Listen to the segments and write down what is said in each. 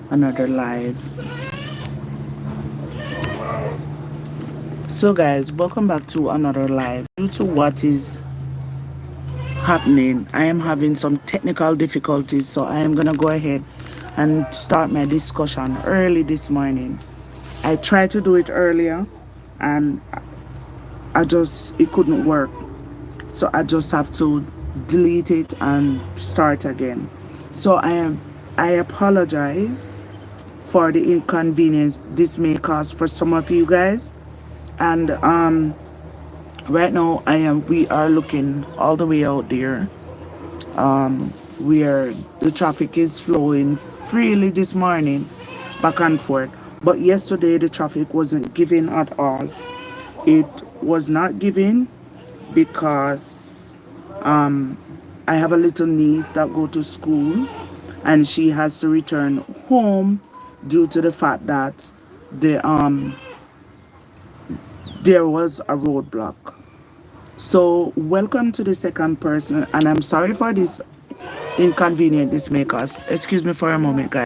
another live. So guys, welcome back to another live. Due to what is happening, I am having some technical difficulties, so I am gonna go ahead and start my discussion early this morning. I tried to do it earlier and it couldn't work, so I just have to delete it and start again. So I apologize for the inconvenience this may cause for some of you guys. And right now we are looking all the way out there, where the traffic is flowing freely this morning, back and forth. But yesterday the traffic wasn't giving at all. It was not giving because I have a little niece that go to school, and she has to return home due to the fact that there was a roadblock. So welcome to the second person, and I'm sorry for this inconvenience this may cause. Excuse me for a moment, guys.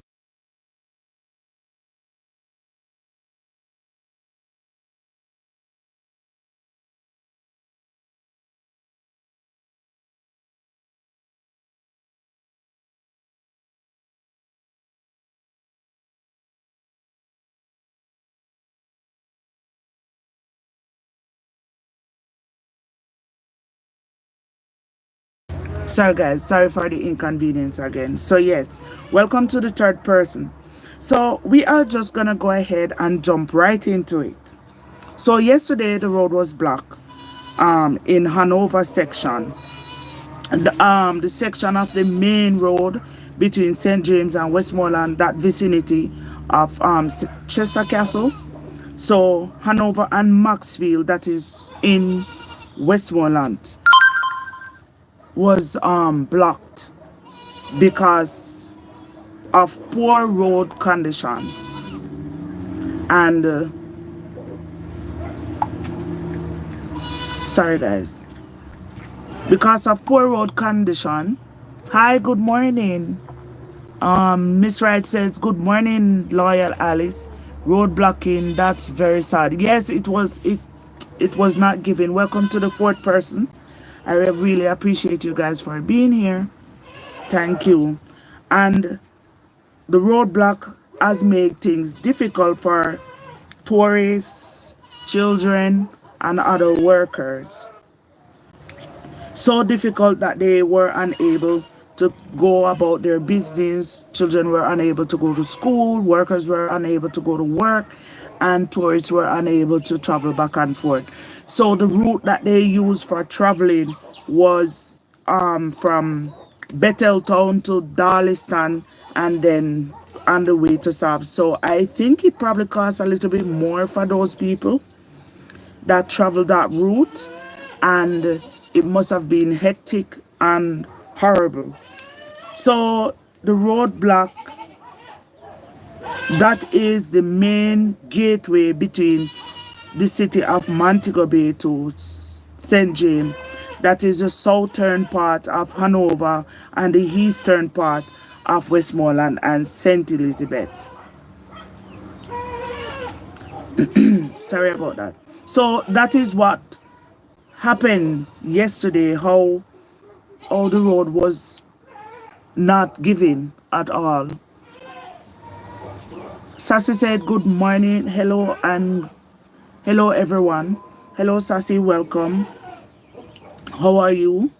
Sorry guys, sorry for the inconvenience again. So yes, welcome to the third person. So we are just gonna go ahead and jump right into it. So yesterday the road was blocked in Hanover section. The section of the main road between St. James and Westmoreland, that vicinity of Chester Castle. So Hanover and Maxfield, that is in Westmoreland, was blocked because of poor road condition. And sorry guys, because of poor road condition. Hi, good morning. Miss Wright says good morning, loyal Alice. Road blocking, that's very sad. Yes, it was not given. Welcome to the fourth person. I really appreciate you guys for being here. Thank you. And the roadblock has made things difficult for tourists, children, and other workers. So difficult that they were unable to go about their business. Children were unable to go to school, workers were unable to go to work, and tourists were unable to travel back and forth. So the route that they used for traveling was from Betheltown to Darliston, and then on the way to South. So I think it probably costs a little bit more for those people that travel that route, and it must have been hectic and horrible. So the roadblock, that is the main gateway between the city of Montego Bay to St. James. That is the southern part of Hanover and the eastern part of Westmoreland and St. Elizabeth. Sorry about that. So that is what happened yesterday, how the road was not given at all. Sassy said good morning, hello, and hello everyone. Hello Sassy, welcome. How are you?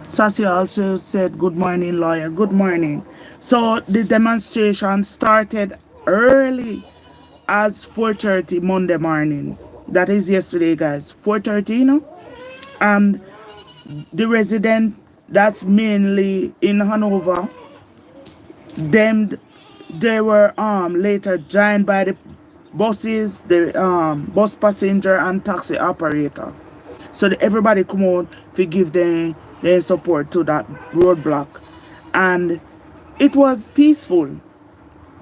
Sassy also said good morning, lawyer. Good morning. So the demonstration started early as 4:30 Monday morning. That is yesterday, guys. 4:30, you know? And the resident that's mainly in Hanover, they were later joined by the buses, the bus passenger and taxi operator. So everybody come out to give their support to that roadblock. And it was peaceful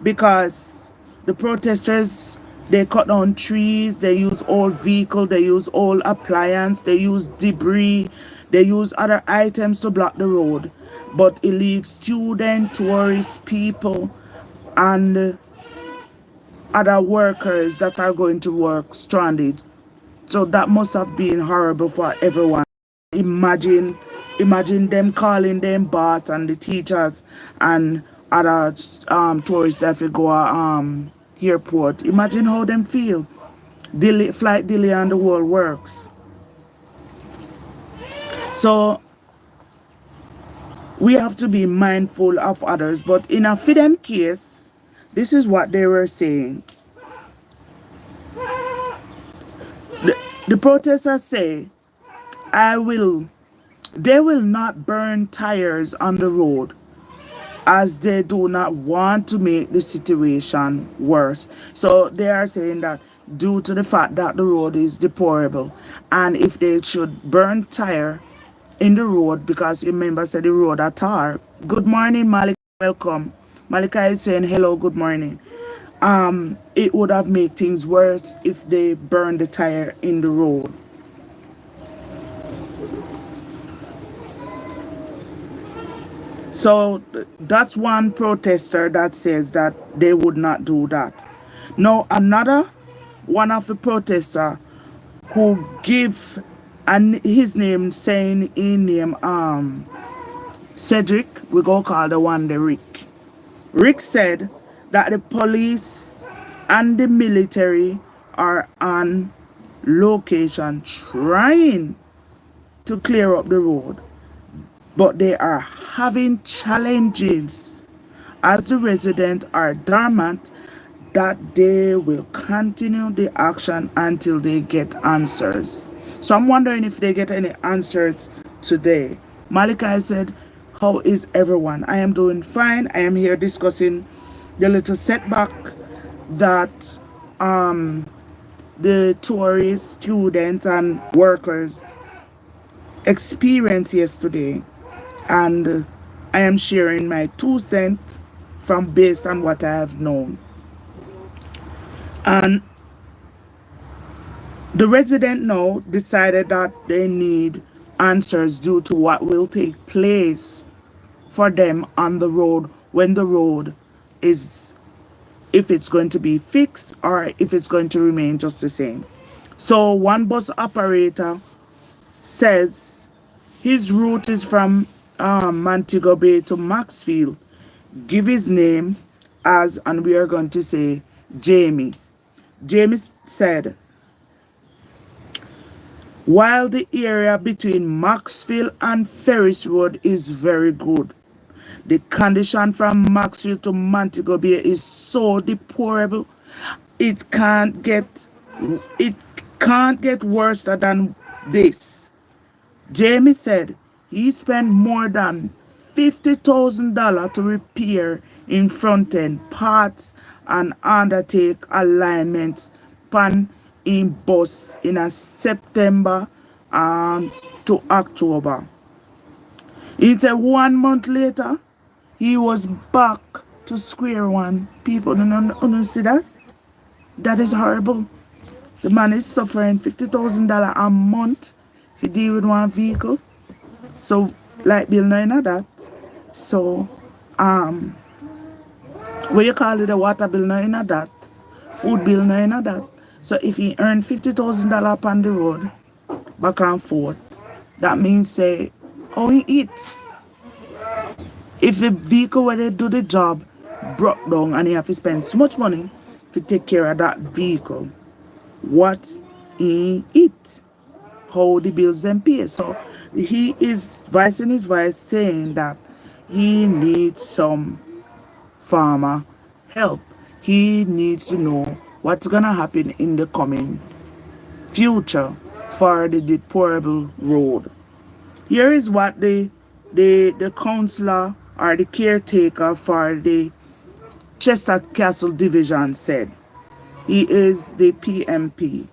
because the protesters, they cut down trees, they use old vehicle, they use old appliance, they use debris, They use other items to block the road, but it leaves students, tourists, people, and other workers that are going to work stranded. So that must have been horrible for everyone. Imagine, imagine them calling them boss and the teachers and other tourists that will go airport. Imagine how them feel. Delay, flight delay and the whole works. So we have to be mindful of others. But in a Fidem case, this is what they were saying. The protesters say, they will not burn tires on the road as they do not want to make the situation worse. So they are saying that due to the fact that the road is deplorable, and if they should burn tire in the road, because remember said the road are tar. Good morning, Malika. Welcome. Malika is saying hello, good morning. It would have made things worse if they burned the tire in the road. So that's one protester that says that they would not do that. Now another one of the protesters who give and his name saying in name Cedric, we go call the one the Rick. Rick said that the police and the military are on location trying to clear up the road, but they are having challenges as the residents are dormant that they will continue the action until they get answers. So I'm wondering if they get any answers today. Malika said, how is everyone? I am doing fine. I am here discussing the little setback that the tourists, students, and workers experienced yesterday. And I am sharing my 2 cents from based on what I have known. And the resident now decided that they need answers due to what will take place for them on the road when the road is, if it's going to be fixed or if it's going to remain just the same. So one bus operator says his route is from Montego Bay to Maxfield. Give his name as, and we are going to say Jamie. Jamie said, while the area between Maxfield and Ferris Road is very good, the condition from Maxfield to Montego Bay is so deplorable. It can't get worse than this. Jamie said he spent more than $50,000 to repair in front end parts and undertake alignments pan in bus in a September to October. He said 1 month later, he was back to square one. People don't see that? That is horrible. The man is suffering $50,000 a month to deal with one vehicle. So, like bill no in that. So, what you call it, the water bill no in that. Food bill no in that. So if he earn $50,000 on the road, back and forth, that means say, how he eat. If the vehicle where they do the job broke down and he have to spend so much money to take care of that vehicle, what he eat, how the bills them pay. So he is voicing his voice saying that he needs some farmer help. He needs to know what's gonna happen in the coming future for the deplorable road. Here is what the counselor or the caretaker for the Chester Castle Division said. He is the PMP.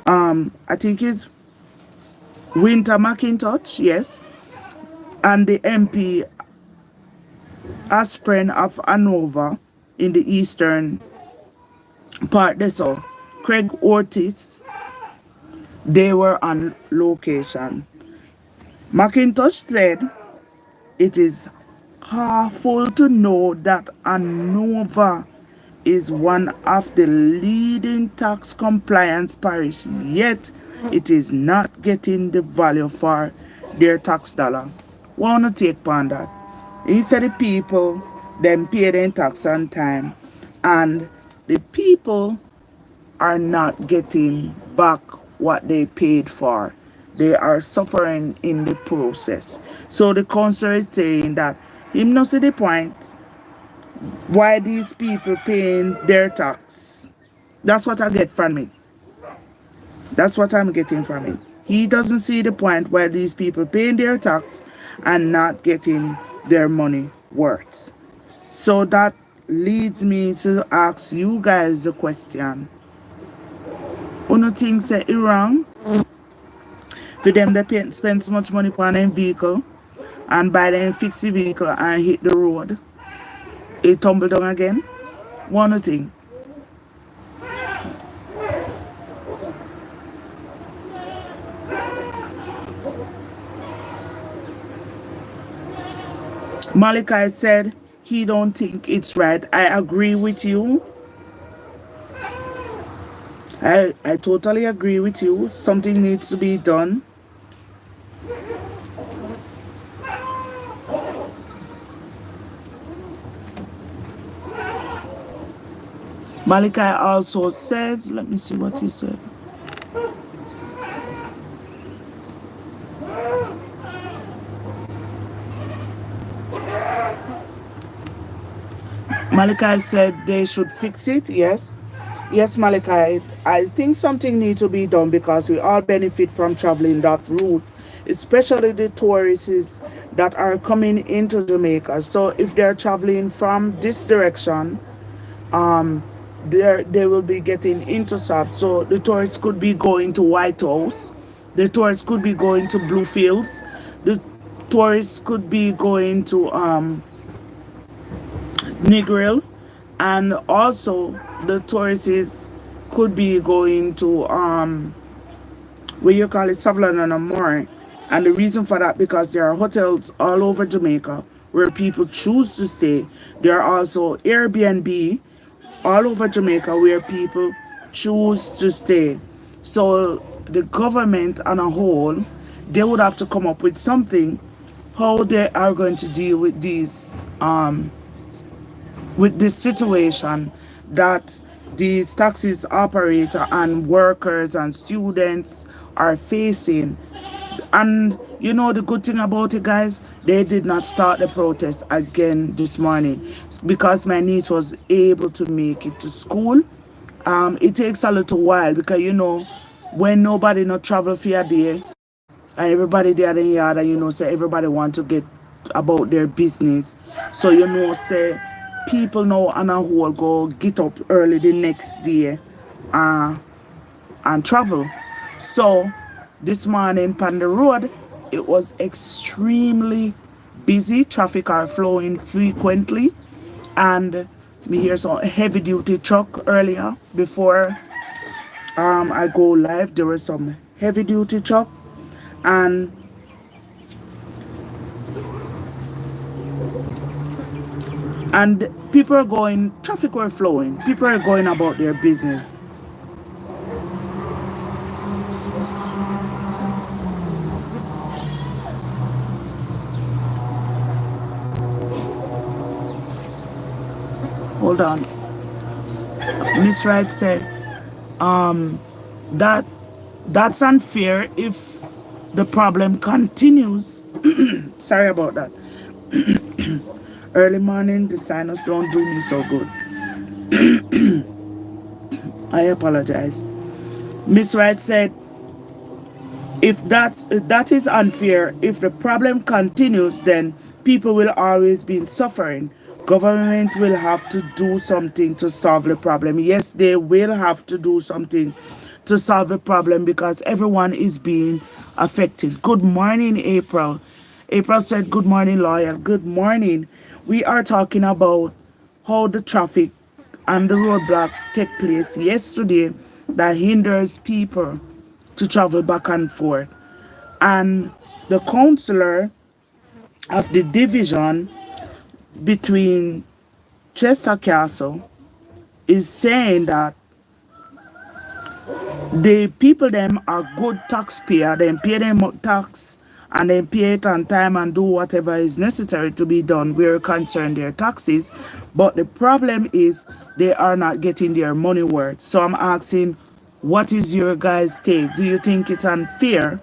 I think it's Winter McIntosh, yes. And the MP Aspirin of Hanover in the eastern part they saw. Craig Ortiz, they were on location. McIntosh said, it is harmful to know that Anova is one of the leading tax compliance parish, yet it is not getting the value for their tax dollar. Wanna take on that? He said the people then pay their tax on time, and the people are not getting back what they paid for. They are suffering in the process. So the council is saying that him not see the point why these people paying their tax. That's what I get from it. That's what I'm getting from it. He doesn't see the point why these people paying their tax and not getting their money worth. So that leads me to ask you guys a question. Uno think say it wrong for them they spend so much money on a vehicle and buy them fix the vehicle and hit the road. It tumble down again. One thing. Malachi said he don't think it's right. I agree with you. I totally agree with you. Something needs to be done. Malachi also says, let me see what he said. Malachi said they should fix it, yes. Yes, Malachi, I think something needs to be done because we all benefit from traveling that route, especially the tourists that are coming into Jamaica. So if they're traveling from this direction, they will be getting into South. So the tourists could be going to White House, the tourists could be going to Bluefields, the tourists could be going to Negril, and also the tourists could be going to where you call it Savlon and Amore. And the reason for that because there are hotels all over Jamaica where people choose to stay. There are also Airbnb all over Jamaica where people choose to stay. So the government on a whole, they would have to come up with something how they are going to deal with these with this situation that these taxis operator and workers and students are facing. And you know the good thing about it, guys, they did not start the protest again this morning because my niece was able to make it to school. It takes a little while because you know when nobody not travel for a day and everybody there in the yard and you know say everybody want to get about their business. So you know say people now on a whole go get up early the next day and travel. So this morning on the road it was extremely busy. Traffic are flowing frequently and me hear some heavy duty truck earlier before I go live. There was some heavy duty truck and people are going, traffic were flowing, people are going about their business. Hold on. Miss Wright said that that's unfair if the problem continues. Sorry about that. Early morning, the sinus don't do me so good. I apologize. Miss Wright said, if that is unfair, if the problem continues, then people will always be suffering. Government will have to do something to solve the problem. Yes, they will have to do something to solve the problem because everyone is being affected. Good morning, April. April said, good morning, Loyal. Good morning. We are talking about how the traffic and the roadblock take place yesterday that hinders people to travel back and forth. And The counselor of the division between Chester Castle is saying that the people them are good taxpayer, they pay them tax and then pay it on time and do whatever is necessary to be done where concern their taxes. But the problem is they are not getting their money worth. So I'm asking, what is your guys' take? Do you think it's unfair?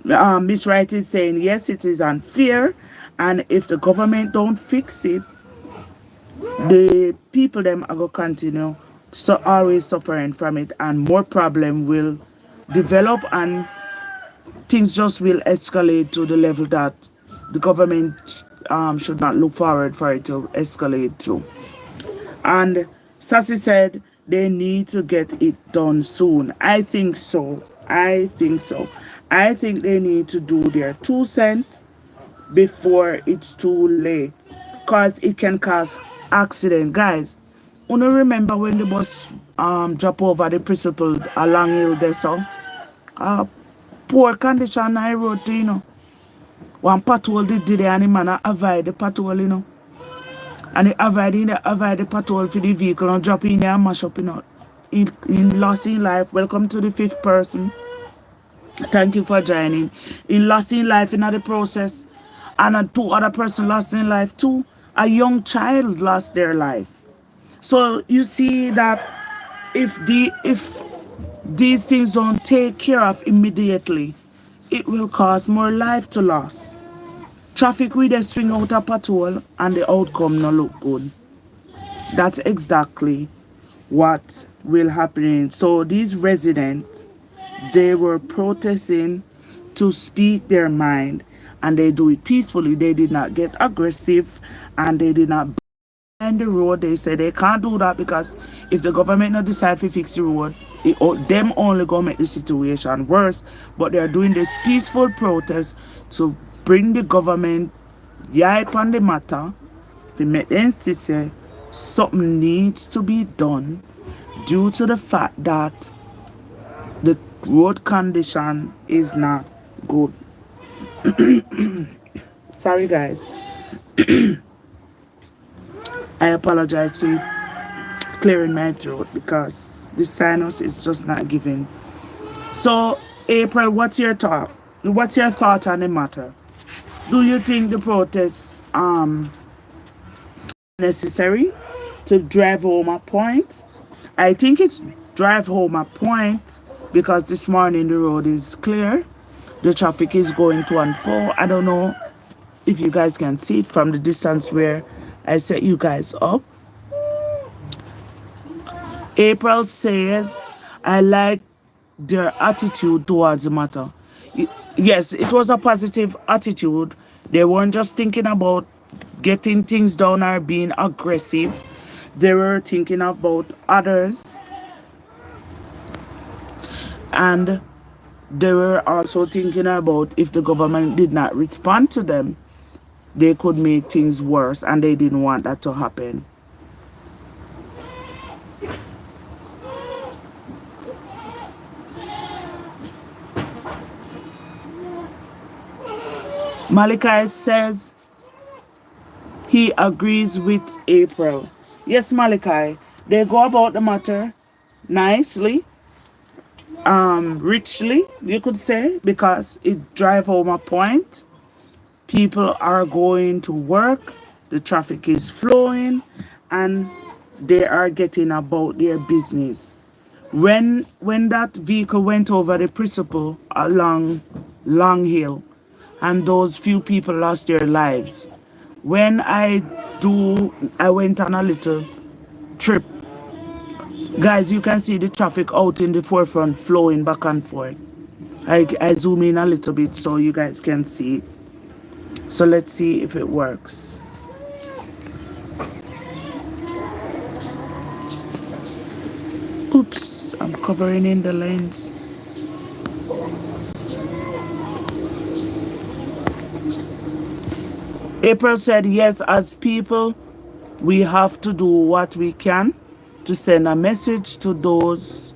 Miss Wright is saying yes, it is unfair, and if the government don't fix it, the people them are gonna continue so always suffering from it, and more problem will develop, and things just will escalate to the level that the government should not look forward for it to escalate to. And Sassy said they need to get it done soon. I think so. I think so. I think they need to do their 2 cents before it's too late, because it can cause accident. Guys, you remember when the bus drop over the principal along hill there, so poor condition I road to, one patrol did there and the man avoid the patrol, and he avoid the patrol for the vehicle and drop in there and mash up, he lost his life. Welcome to the 5th person. Thank you for joining. He lost his life in the process, and 2 other person lost their life too. A young child lost their life. So you see that if these things don't take care of immediately, it will cause more life to loss. Traffic will just swing out a patrol and the outcome no look good. That's exactly what will happen. So these residents, they were protesting to speak their mind, and they do it peacefully. They did not get aggressive, and they did not the road. They said they can't do that because if the government not decide to fix the road, them only gonna make the situation worse. But they're doing this peaceful protest to bring the government yipe on the matter, to make them say something needs to be done due to the fact that the road condition is not good. Sorry guys. I apologize for clearing my throat because the sinus is just not giving. So, April, what's your thought? What's your thought on the matter? Do you think the protests necessary to drive home a point? I think it's drive home a point because this morning the road is clear. The traffic is going to and fro. I don't know if you guys can see it from the distance where I set you guys up. April says, I like their attitude towards the matter. Yes, it was a positive attitude. They weren't just thinking about getting things done or being aggressive. They were thinking about others. And they were also thinking about if the government did not respond to them, they could make things worse, and they didn't want that to happen. Malachi says he agrees with April. Yes, Malachi, they go about the matter nicely, richly, you could say, because it drive home a point. People are going to work, the traffic is flowing, and they are getting about their business. When that vehicle went over the principal along Long Hill, and those few people lost their lives, when I went on a little trip, guys, you can see the traffic out in the forefront flowing back and forth. I zoom in a little bit so you guys can see it. So let's see if it works. Oops, I'm covering in the lens. April said, yes, as people, we have to do what we can to send a message to those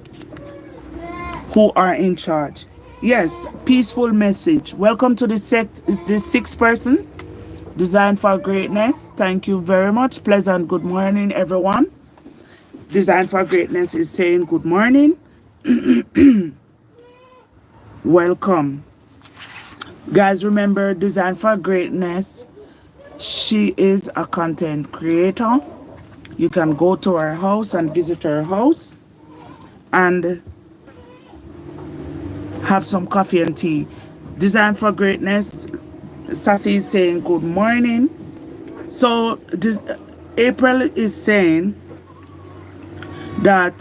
who are in charge. Yes, peaceful message. Welcome to the sixth person. Design for Greatness. Thank you very much. Pleasant good morning, everyone. Design for Greatness is saying good morning. Welcome. Guys, remember Design for Greatness. She is a content creator. You can go to her house and visit her house and have some coffee and tea. Design for Greatness. Sassy is saying good morning. So this, April is saying that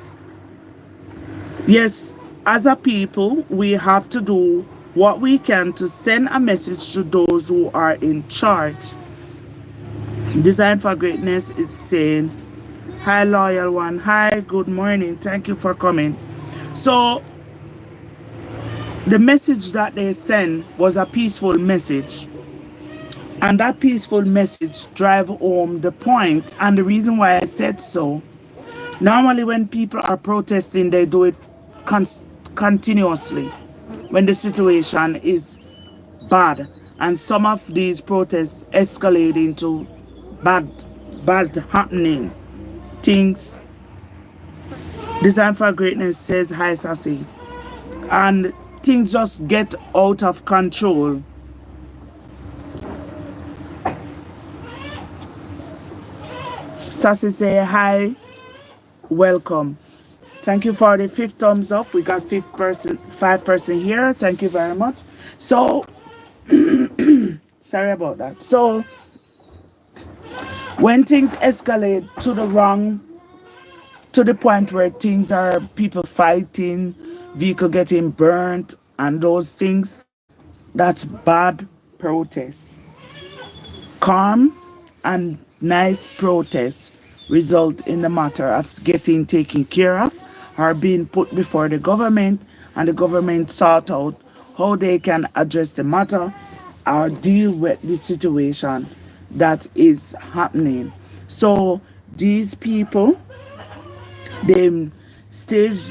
yes, as a people, we have to do what we can to send a message to those who are in charge. Design for Greatness is saying, hi, loyal one. Hi, good morning. Thank you for coming. So, the message that they sent was a peaceful message. And that peaceful message drive home the point. And the reason why I said so, normally when people are protesting, they do it continuously when the situation is bad. And some of these protests escalate into bad happening things. Design for Greatness says hi, Sassy. And things just get out of control. Sassy say hi, welcome. Thank you for the 5th thumbs up. We got 5 person here. Thank you very much. So sorry about that. So when things escalate to the point where things are people fighting, vehicle getting burnt, and those things, that's bad protest. Calm and nice protest result in the matter of getting taken care of or being put before the government, and the government sort out how they can address the matter or deal with the situation that is happening. So these people, they stage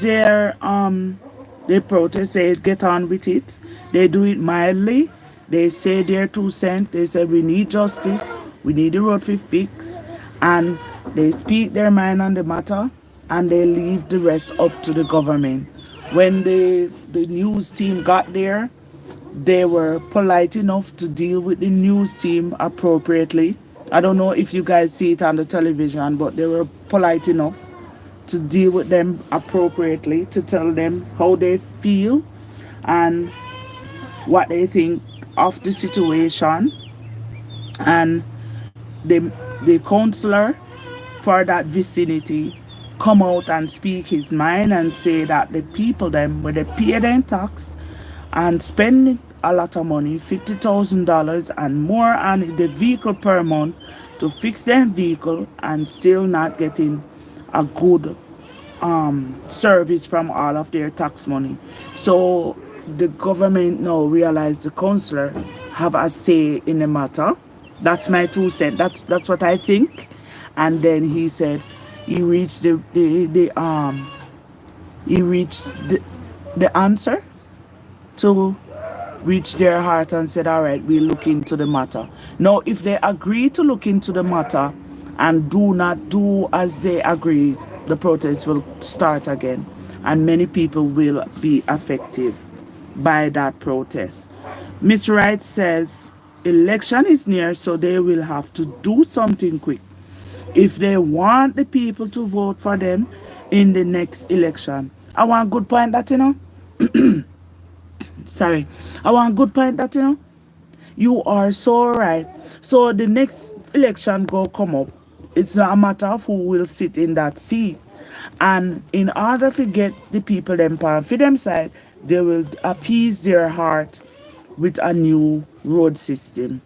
they protest, they get on with it, they do it mildly, they say their 2 cents, they say we need justice, we need the road to fix, and they speak their mind on the matter, and they leave the rest up to the government. When the news team got there, they were polite enough to deal with the news team appropriately. I don't know if you guys see it on the television, but they were polite enough to deal with them appropriately, to tell them how they feel and what they think of the situation. And the counselor for that vicinity come out and speak his mind and say that the people them, when they pay their tax and spend a lot of money, $50,000 and more on the vehicle per month to fix their vehicle, and still not getting a good service from all of their tax money. So the government now realize the councillor have a say in the matter. That's my 2 cents. That's what I think. And then he said he reached the answer to reach their heart and said, all right, we'll look into the matter. Now, if they agree to look into the matter and do not do as they agree, the protest will start again, and many people will be affected by that protest. Miss Wright says election is near, so they will have to do something quick if they want the people to vote for them in the next election. I want good point that, sorry. I want good point that, you are so right. So the next election go come up. It's a matter of who will sit in that seat. And in order to get the people them for them side, they will appease their heart with a new road system.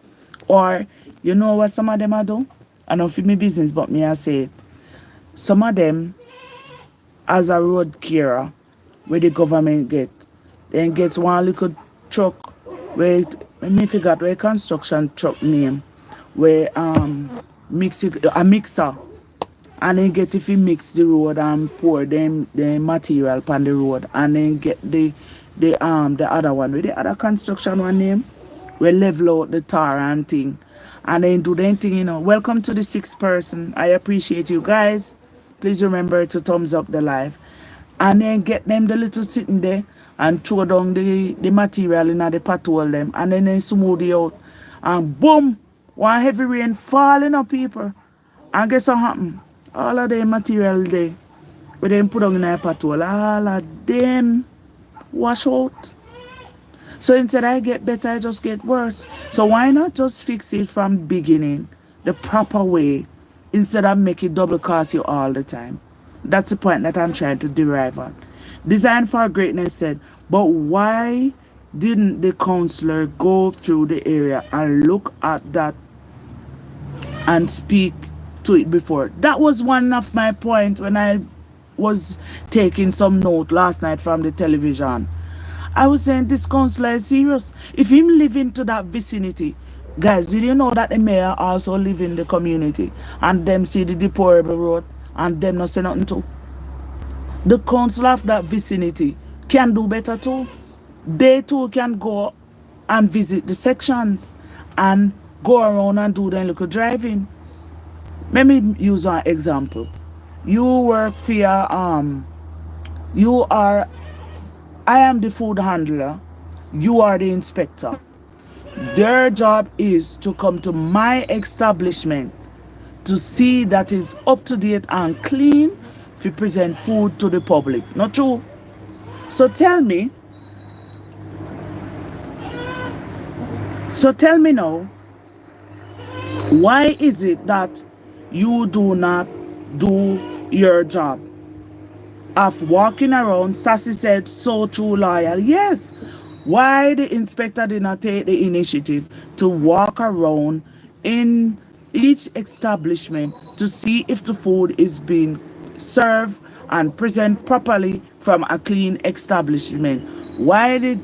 Or, you know what some of them are do? I know for me business, but me I say it. Some of them, as a road carer, where the government get, then gets one little truck, where me forgot where construction truck name, where mix it, a mixer, and then get if you mix the road and pour them the material on the road, and then get the the other one with the other construction one name, we level out the tar and thing, and then do the thing, you know. Welcome to the sixth person. I appreciate you guys. Please remember to thumbs up the live, and then get them the little sitting there and throw down the material in the pothole them, and then smooth it out, and boom, one heavy rain falling on people, and guess what happen? All of the material there, we then put on in the pothole, all of them wash out. So instead I get better, I just get worse. So why not just fix it from the beginning, the proper way, instead of make it double cost you all the time? That's the point that I'm trying to derive on. Design for Greatness said, but why didn't the counselor go through the area and look at that and speak to it before? That was one of my points when I was taking some note last night from the television. I was saying this counselor is serious. If him live into that vicinity, guys, did you know that the mayor also live in the community and them see the deplorable road and them not say nothing too? The council of that vicinity can do better too. They too can go and visit the sections and go around and do their little driving. Let me use an example. You work for you are, I am the food handler, you are the inspector. Their job is to come to my establishment to see that it's up to date and clean to present food to the public. Not true? So tell me now, why is it that you do not do your job of walking around? Sassy said, so true, loyal. Yes. Why the inspector did not take the initiative to walk around in each establishment to see if the food is being served and present properly from a clean establishment? Why did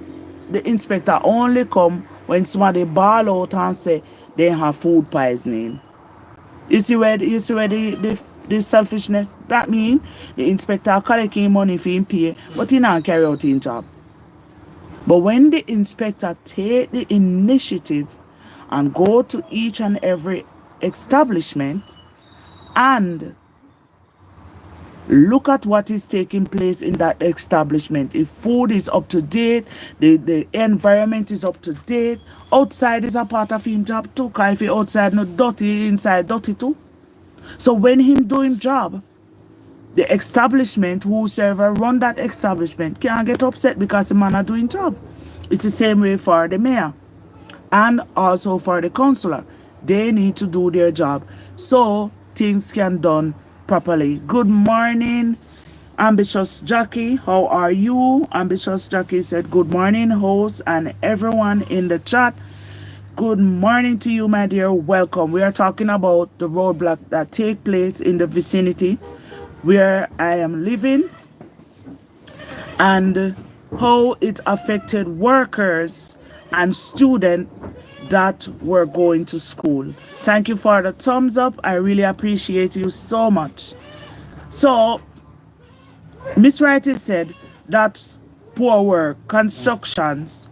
the inspector only come when somebody bawl out and say they have food poisoning? You see where the selfishness? That means the inspector collecting money for him pay, but he not carry out his job. But when the inspector take the initiative and go to each and every establishment and look at what is taking place in that establishment, if food is up to date, the environment is up to date, outside is a part of his job too, because if he outside not dirty, inside dirty too. So when him doing job, the establishment, whosoever run that establishment, can't get upset because the man are doing job. It's the same way for the mayor and also for the councillor. They need to do their job so things can done properly. Good morning, Ambitious Jackie. How are you? Ambitious Jackie said, good morning, host and everyone in the chat. Good morning to you, my dear. Welcome. We are talking about the roadblock that take place in the vicinity where I am living and how it affected workers and students that were going to school. Thank you for the thumbs up. I really appreciate you so much. So, Miss Wright said that's poor work, constructions,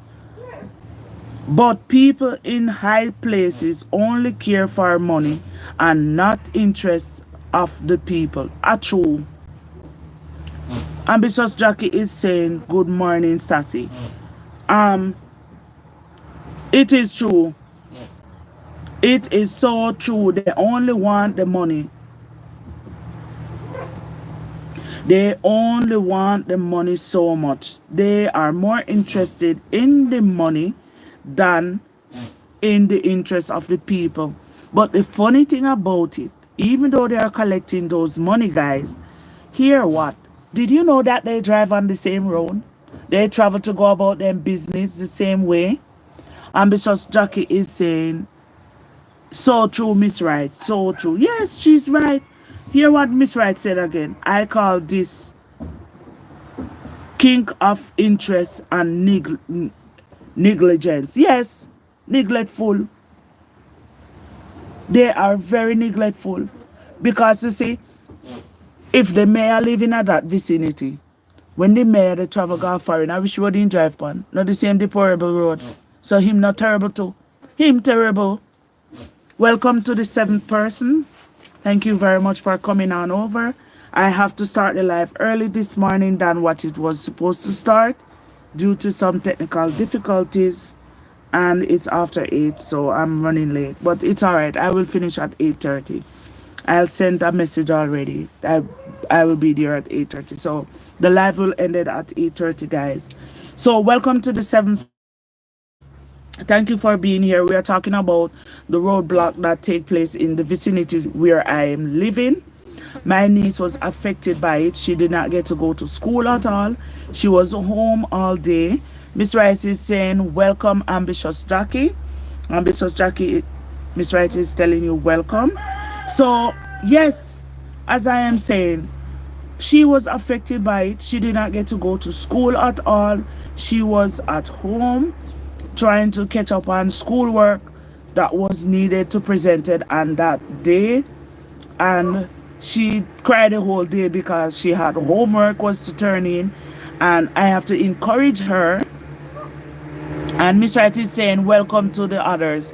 but people in high places only care for money and not interests of the people. True. Ambitious Jackie is saying, good morning, Sassy. It is true. It is so true. They only want the money. They only want the money so much. They are more interested in the money than in the interest of the people. But the funny thing about it, even though they are collecting those money, guys, hear what? Did you know that they drive on the same road? They travel to go about their business the same way? Ambitious Jackie is saying, so true, Miss Wright, so true. Yes, she's right. Hear what Miss Wright said again. I call this kink of interest and negligence. Yes, neglectful. They are very neglectful. Because you see, if the mayor live in that vicinity, When the mayor the travel go foreign, I wish road didn't drive on. Not the same deplorable road. So him not terrible too. Him terrible. Welcome to the 7th person. Thank you very much for coming on over. I have to start the live early this morning than what it was supposed to start due to some technical difficulties, and it's after 8, so I'm running late. But it's all right. I will finish at 8:30. I'll send a message already. I will be there at 8:30. So the live will end at 8:30, guys. So welcome to the 7th. Thank you for being here. We are talking about the roadblock that take place in the vicinity where I am living. My niece was affected by it. She did not get to go to school at all. She was home all day. Miss Wright is saying, welcome, Ambitious Jackie. Ambitious Jackie, Miss Wright is telling you welcome. So, yes, as I am saying, she was affected by it. She did not get to go to school at all. She was at home trying to catch up on schoolwork that was needed to present it on that day. And she cried the whole day because she had homework was to turn in. And I have to encourage her. And Miss Wright is saying, welcome to the others.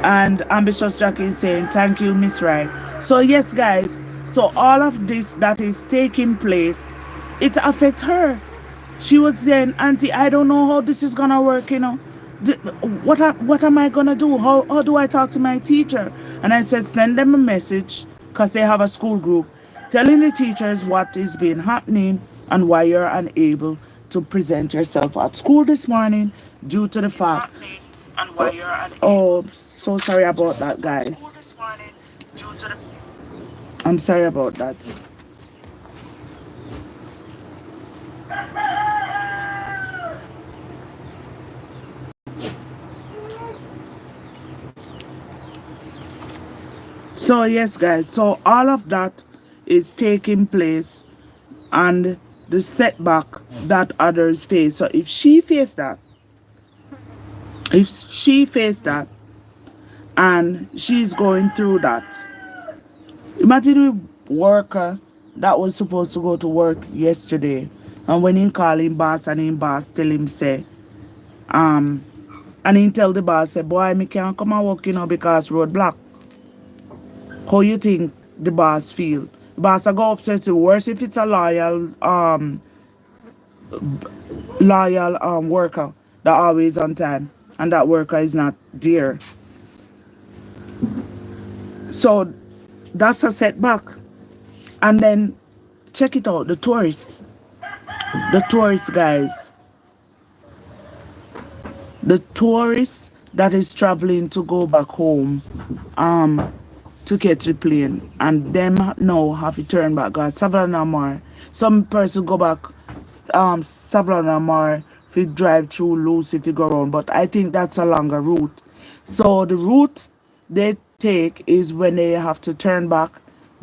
And Ambitious Jackie is saying, thank you, Miss Wright. So yes, guys, so all of this that is taking place, it affects her. She was saying, Auntie, I don't know how this is gonna work, what am I gonna do? How do I talk to my teacher? And I said, send them a message, because they have a school group, telling the teachers what is been happening and why you're unable to present yourself at school this morning due to the fact. Oh, so sorry about that, guys. I'm sorry about that. So yes, guys, so all of that is taking place and the setback that others face. So if she faced that and she's going through that, imagine a worker that was supposed to go to work yesterday, and when he call him boss and him boss tell him say, and he tell the boss say, boy, me can't come and work, because roadblock. How you think the boss feel? The boss will go upset to worse if it's a loyal worker that always on time and that worker is not there. So that's a setback. And then check it out, the tourists, guys, the tourists that is traveling to go back home to catch the plane, and them now have to turn back Savannah Mar. Some person go back Savannah Mar if you drive through Loose if you go around, but I think that's a longer route. So the route they take is when they have to turn back,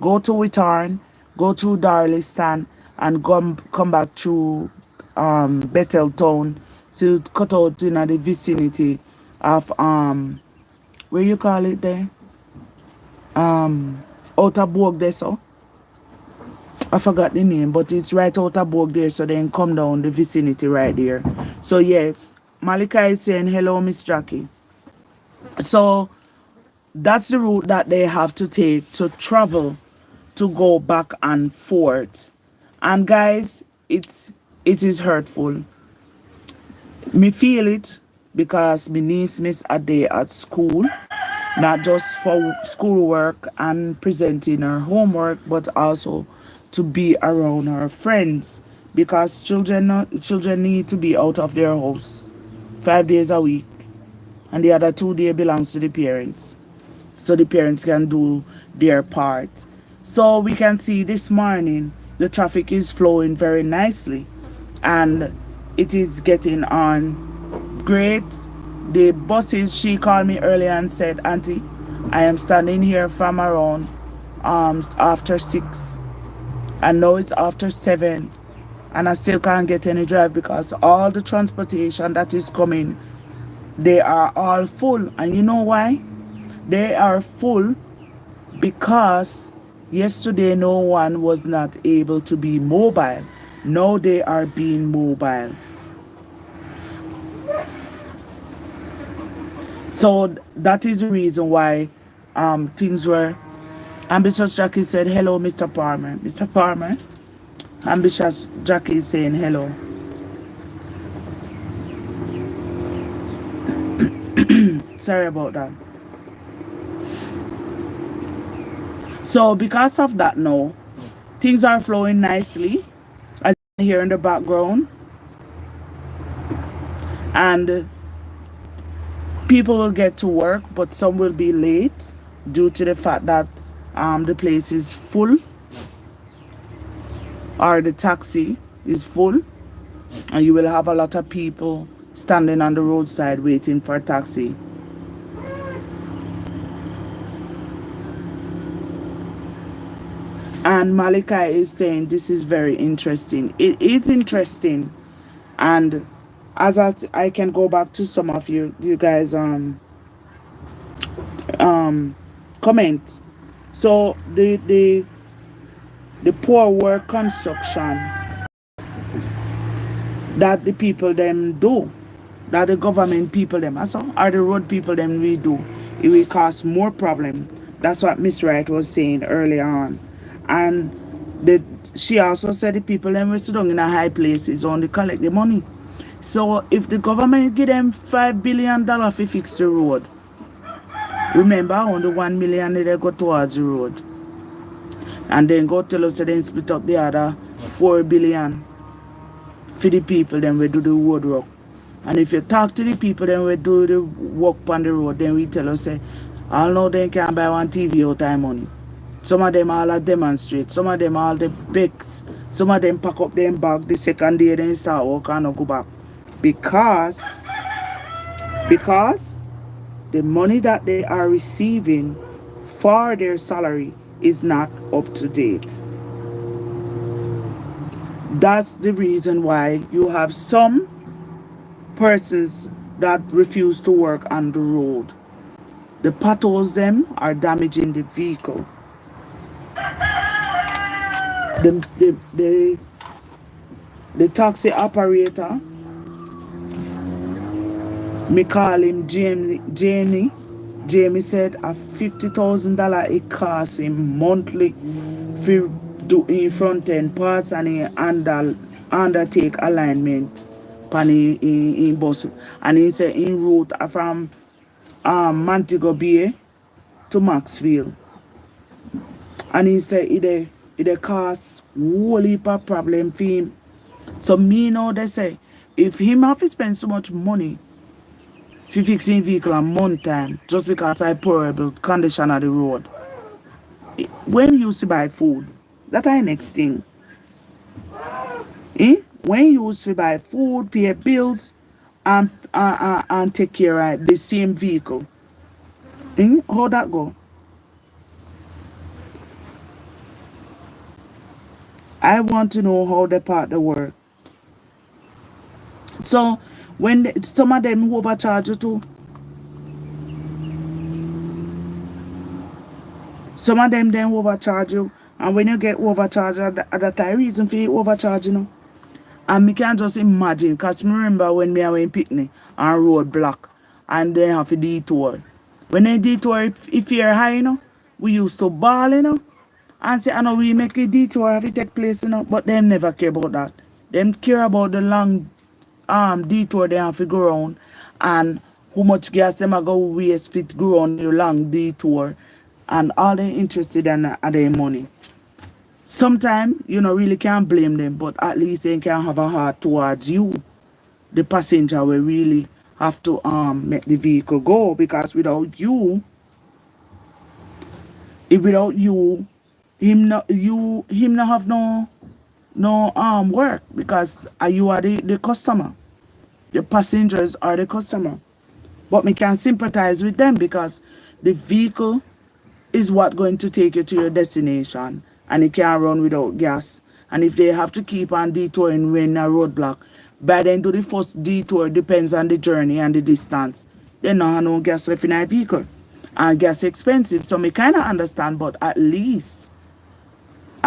go to Witarn, go through Darlistan, and come back through Bethel Town to cut out in the vicinity of where you call it there? Outer Borg there, so I forgot the name, but it's right outer Borg there, so then come down the vicinity right there. So yes, Malika is saying hello, Miss Jackie. So that's the route that they have to take to travel to go back and forth. And guys, it is hurtful. Me feel it because my niece missed a day at school, not just for schoolwork and presenting her homework, but also to be around her friends, because children need to be out of their house 5 days a week, and the other 2 days belongs to the parents, so the parents can do their part. So we can see this morning the traffic is flowing very nicely, and it is getting on great. The buses, she called me earlier and said, Auntie, I am standing here from around after 6, and now it's after 7, and I still can't get any drive because all the transportation that is coming, they are all full. And you know why? They are full because Yesterday, no one was not able to be mobile. Now they are being mobile. So that is the reason why things were. Ambitious Jackie said, hello, Mr. Palmer. Mr. Palmer, Ambitious Jackie is saying hello. Sorry about that. So because of that now, things are flowing nicely, as you can hear in the background. And people will get to work, but some will be late due to the fact that the place is full or the taxi is full, and you will have a lot of people standing on the roadside waiting for a taxi. And Malika is saying this is very interesting. It is interesting, and as I can go back to some of you guys comment. So the poor work construction that the people them do, that the government people them also, or the road people them we do, it will cause more problem. That's what Miss Wright was saying earlier on. And she also said the people them will sit down in a high places only collect the money. So if the government give them $5 billion to fix the road, remember only 1 million they go towards the road. And then go tell us that then split up the other 4 billion for the people, then we do the road work. And if you talk to the people, then we do the work on the road, then we tell us, say, all know they can buy one TV out of money. Some of them all demonstrate, some of them all the begs, some of them pack up them bag the second day, then start work and go back. Because the money that they are receiving for their salary is not up to date. That's the reason why you have some persons that refuse to work on the road. The potholes them are damaging the vehicle. The taxi operator, me call him Jamie. Jamie said a $50,000 it costs him monthly for do in front end parts, and he undertake alignment pan in bus. And he said in route from Montego Bay to Maxfield. And he said it costs whole heap of problem for him. So me know they say if him have to spend so much money for fixing vehicle a month time just because I pourable condition of the road. When you used to buy food, that is next thing. When you used to buy food, pay bills, and take care of the same vehicle. How that go? I want to know how the part the work. So when some of them overcharge you too. Some of them then overcharge you, and when you get overcharged, that's a reason for you overcharging. You know? And me can just imagine, because me remember when me went picnic on road block and they have a detour. When they detour, if you're high, you know, we used to ball, you know, and say, I know we make a detour have to take place, you know, but them never care about that. Them care about the long detour they have to go around and how much gas them are go waste fit go on the long detour, and all they interested in are their money. Sometimes you know really can't blame them, but at least they can have a heart towards you, the passenger will really have to make the vehicle go, because without you, him not have no work, because you are the customer. The passengers are the customer. But me can sympathize with them, because the vehicle is what going to take you to your destination, and it can't run without gas. And if they have to keep on detouring when a roadblock, by then do the first detour depends on the journey and the distance. They don't have no gas left in a vehicle. And gas expensive, so me kind of understand, but at least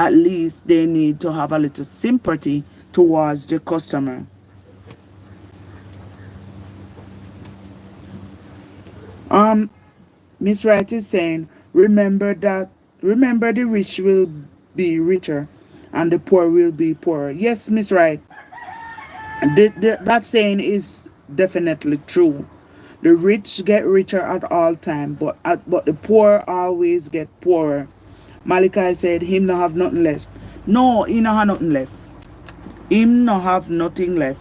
at least they need to have a little sympathy towards the customer. Miss Wright is saying, remember the rich will be richer and the poor will be poorer. Yes, Miss Wright, that saying is definitely true. The rich get richer at all time, but the poor always get poorer. Malachi said him no have nothing left. No, he no have nothing left. Him no have nothing left.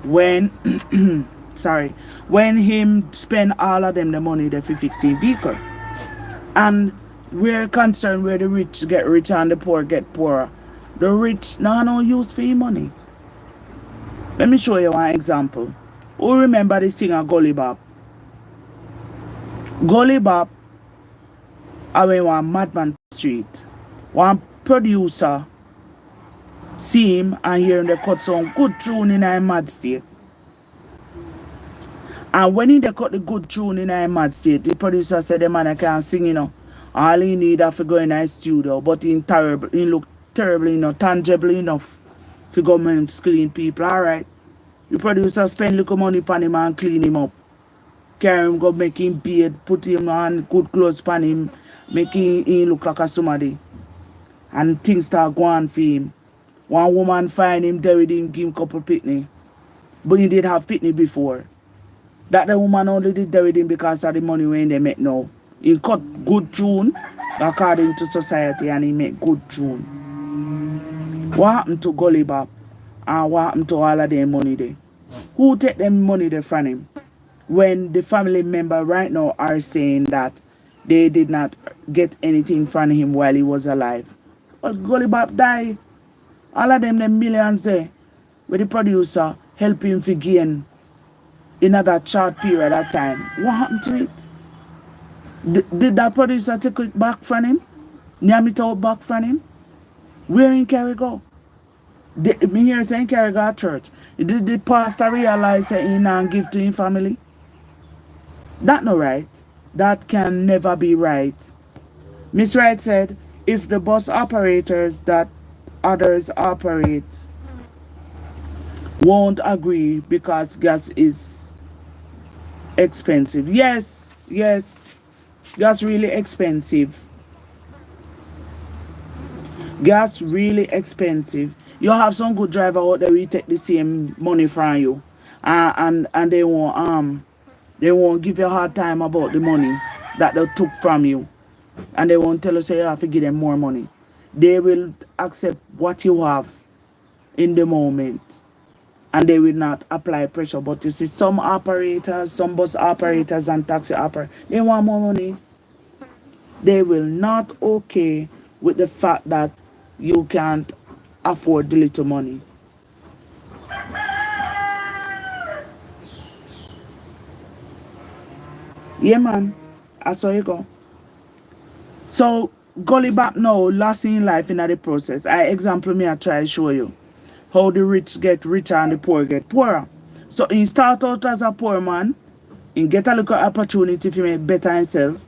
When sorry, when him spend all of them the money they fi fix his vehicle. And we're concerned where the rich get richer and the poor get poorer. The rich no use for his money. Let me show you one example. Who remember the singer Gully Bop? Gully Bop, I went one Madman Street. One producer see him and hear him they cut some good tune in a mad state. And when he they cut the good tune in a mad state, the producer said the man I can't sing, you know. All he need to go in a studio, but he look terrible, tangible enough for government to clean people. Alright. The producer spend little money on him and clean him up. Carry him, go make him beard, put him on good clothes on him, make him look like a somebody. And things start going for him. One woman find him there with him, give him a couple pitney. But he did have pitney before. That the woman only did there with him because of the money when they make now. He cut good tune according to society and he make good tune. What happened to Gully Bop? And what happened to all of their money there? Who take them money there from him? When the family member right now are saying that they did not get anything from him while he was alive. But Gully Bop died. All of them millions there, where the producer help him to gain in that short period of time. What happened to it? Did that producer take it back from him? Name it out back from him? Where in Carry go? Me hear saying Carry go at church. Did the pastor realize that he not give to his family? That no right. That can never be right. Miss Wright said, if the bus operators that others operate won't agree because gas is expensive. Yes, gas really expensive. Gas really expensive. You have some good driver out there will take the same money from you, and they won't give you a hard time about the money that they took from you, and they won't tell you say you have to give them more money. They will accept what you have in the moment, and they will not apply pressure. But you see, some operators, some bus operators and taxi operators, they want more money. They will not okay with the fact that you can't afford the little money. Yeah, man. I saw you go. So, Gully Bop now lost in life in the process. Example me I try to show you how the rich get richer and the poor get poorer. So, he start out as a poor man, he get a little opportunity to make better himself.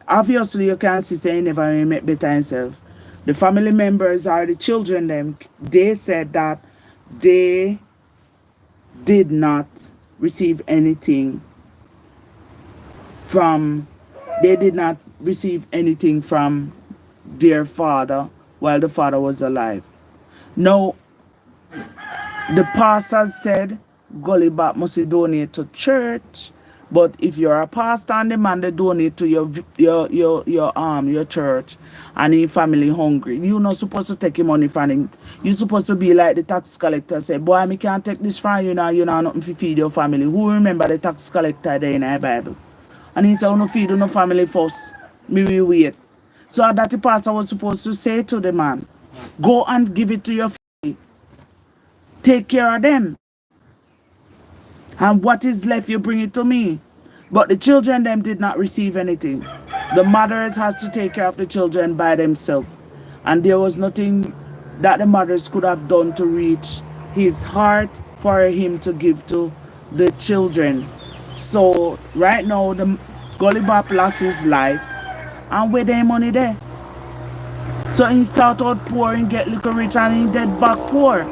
Obviously, you can see say he never make better himself. The family members or the children them, they said that they did not receive anything from their father while the father was alive. Now, the pastor said Gully Bop must donate to church, but if you're a pastor and the man they donate to your church and your family hungry, you're not supposed to take your money from him. You're supposed to be like the tax collector say, boy, I can't take this from you now, you know nothing to feed your family. Who remember the tax collector there in the Bible? And he said, "Oh, no feed no family first. Me will wait." So that the pastor was supposed to say to the man, "Go and give it to your family. Take care of them. And what is left, you bring it to me." But the children them did not receive anything. The mothers had to take care of the children by themselves. And there was nothing that the mothers could have done to reach his heart for him to give to the children. So right now the Gully Bop lost his life, and where their money there? So he start out poor and get little rich and he dead back poor.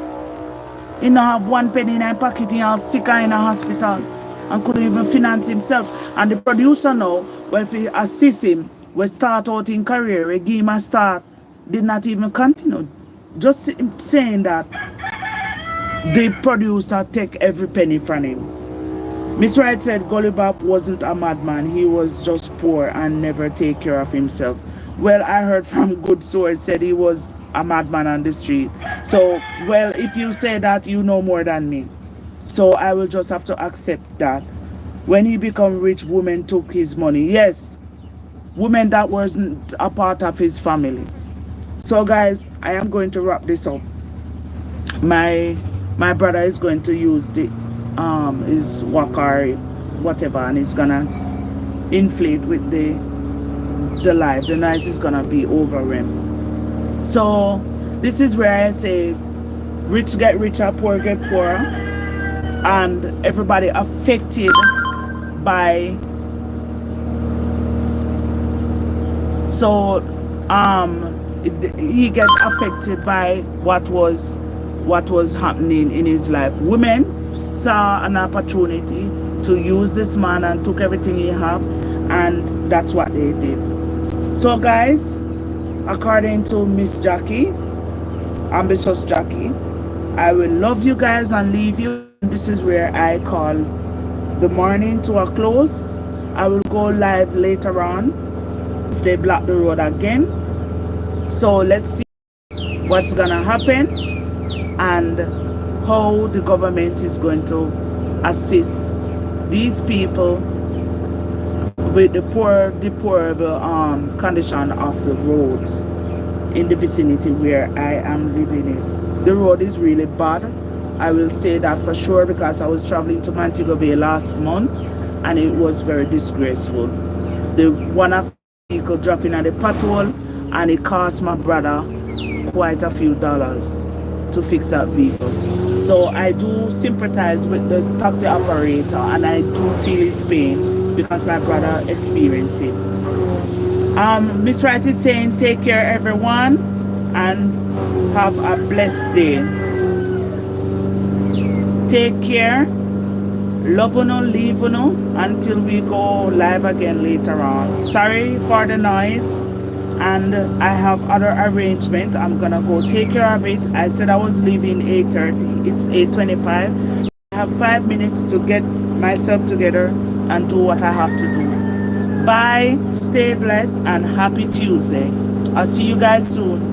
He not have one penny in his pocket, he was sick in a hospital and couldn't even finance himself. And the producer now, well, if he assist him, we start out in career, we give him a start, did not even continue. Just saying that the producer take every penny from him. Miss Wright said Gully Bop wasn't a madman, he was just poor and never take care of himself. Well, I heard from good source said he was a madman on the street. So, well, if you say that, you know more than me. So I will just have to accept that. When he become rich, women took his money. Yes, women that wasn't a part of his family. So guys, I am going to wrap this up. My brother is going to use the his Wakari whatever, and it's gonna inflate with the life. The noise is gonna be over him. So this is where I say rich get richer, poor get poorer, and everybody affected by he get affected by what was happening in his life. Women saw an opportunity to use this man and took everything he have, and that's what they did. So guys, according to Miss Jackie, Ambitious Jackie, I will love you guys and leave you. This is where I call the morning to a close. I will go live later on if they block the road again. So let's see what's gonna happen and how the government is going to assist these people with the deplorable condition of the roads in the vicinity where I am living in. The road is really bad. I will say that for sure because I was traveling to Montego Bay last month and it was very disgraceful. The one of the vehicle dropping at the pothole and it cost my brother quite a few dollars to fix that vehicle. So I do sympathize with the taxi operator and I do feel his pain because my brother experienced it. Miss Wright is saying take care everyone and have a blessed day. Take care, love you, leave you until we go live again later on. Sorry for the noise, and I have other arrangement. I'm gonna go take care of it. I said I was leaving 8:30. It's 8:25. I have 5 minutes to get myself together and do what I have to do. Bye, stay blessed, and happy Tuesday. I'll see you guys soon.